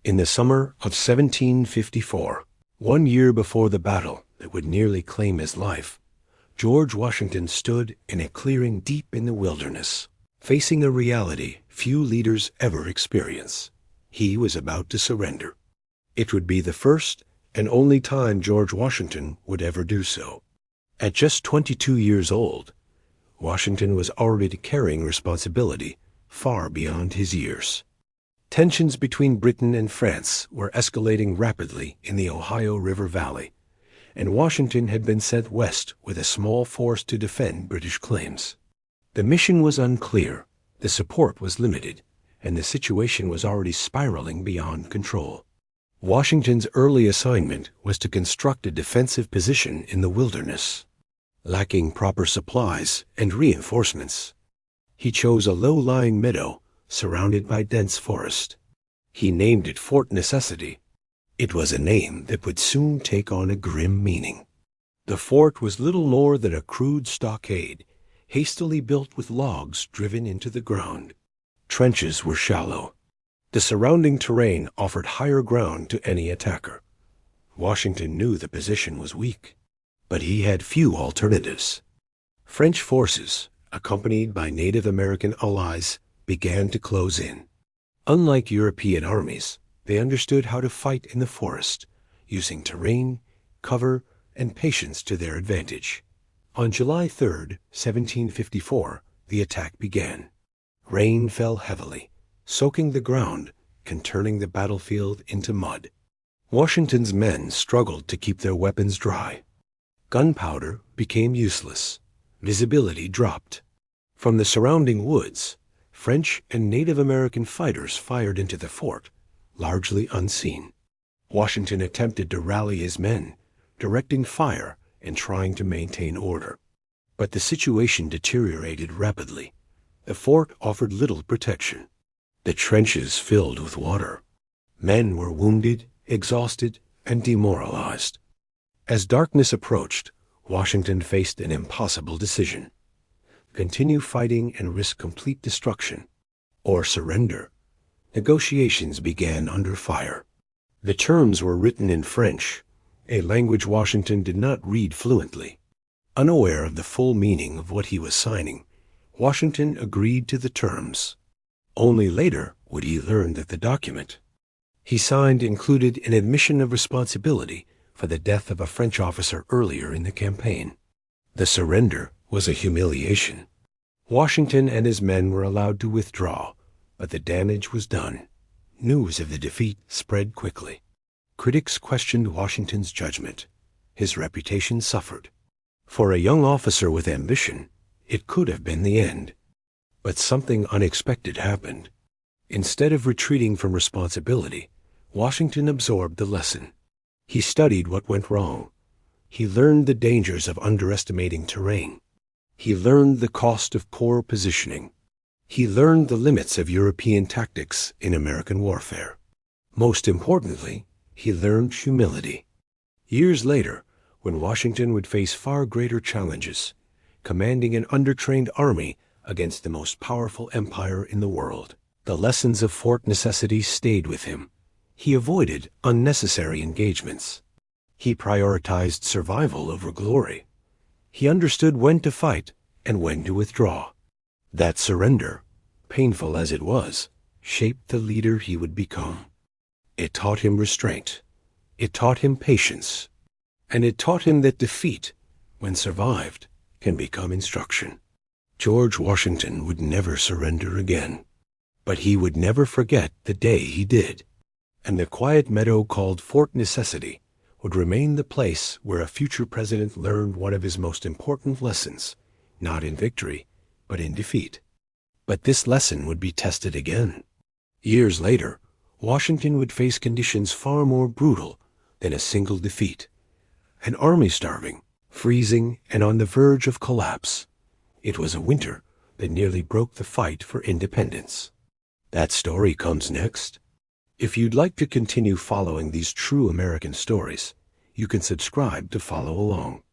In the summer of 1754, 1 year before the battle that would nearly claim his life, George Washington stood in a clearing deep in the wilderness, facing a reality few leaders ever experience. He was about to surrender. It would be the first and only time George Washington would ever do so. At just 22 years old, Washington was already carrying responsibility far beyond his years. Tensions between Britain and France were escalating rapidly in the Ohio River Valley, and Washington had been sent west with a small force to defend British claims. The mission was unclear, the support was limited, and the situation was already spiraling beyond control. Washington's early assignment was to construct a defensive position in the wilderness. Lacking proper supplies and reinforcements, he chose a low-lying meadow surrounded by dense forest. He named it Fort Necessity. It was a name that would soon take on a grim meaning. The fort was little more than a crude stockade, hastily built with logs driven into the ground. Trenches were shallow. The surrounding terrain offered higher ground to any attacker. Washington knew the position was weak, but he had few alternatives. French forces, accompanied by Native American allies, began to close in. Unlike European armies, they understood how to fight in the forest, using terrain, cover, and patience to their advantage. On July 3, 1754, the attack began. Rain fell heavily, soaking the ground and turning the battlefield into mud. Washington's men struggled to keep their weapons dry. Gunpowder became useless. Visibility dropped. From the surrounding woods, French and Native American fighters fired into the fort, largely unseen. Washington attempted to rally his men, directing fire and trying to maintain order. But the situation deteriorated rapidly. The fort offered little protection. The trenches filled with water. Men were wounded, exhausted, and demoralized. As darkness approached, Washington faced an impossible decision: continue fighting and risk complete destruction, or surrender. Negotiations began under fire. The terms were written in French, a language Washington did not read fluently. Unaware of the full meaning of what he was signing, Washington agreed to the terms. Only later would he learn that the document he signed included an admission of responsibility for the death of a French officer earlier in the campaign. The surrender was a humiliation. Washington and his men were allowed to withdraw, but the damage was done. News of the defeat spread quickly. Critics questioned Washington's judgment. His reputation suffered. For a young officer with ambition, it could have been the end. But something unexpected happened. Instead of retreating from responsibility, Washington absorbed the lesson. He studied what went wrong. He learned the dangers of underestimating terrain. He learned the cost of poor positioning. He learned the limits of European tactics in American warfare. Most importantly, he learned humility. Years later, when Washington would face far greater challenges, commanding an undertrained army against the most powerful empire in the world, the lessons of Fort Necessity stayed with him. He avoided unnecessary engagements. He prioritized survival over glory. He understood when to fight and when to withdraw. That surrender, painful as it was, shaped the leader he would become. It taught him restraint. It taught him patience. And it taught him that defeat, when survived, can become instruction. George Washington would never surrender again. But he would never forget the day he did. And the quiet meadow called Fort Necessity would remain the place where a future president learned one of his most important lessons, not in victory, but in defeat. But this lesson would be tested again. Years later, Washington would face conditions far more brutal than a single defeat. An army starving, freezing, and on the verge of collapse. It was a winter that nearly broke the fight for independence. That story comes next. If you'd like to continue following these true American stories, you can subscribe to follow along.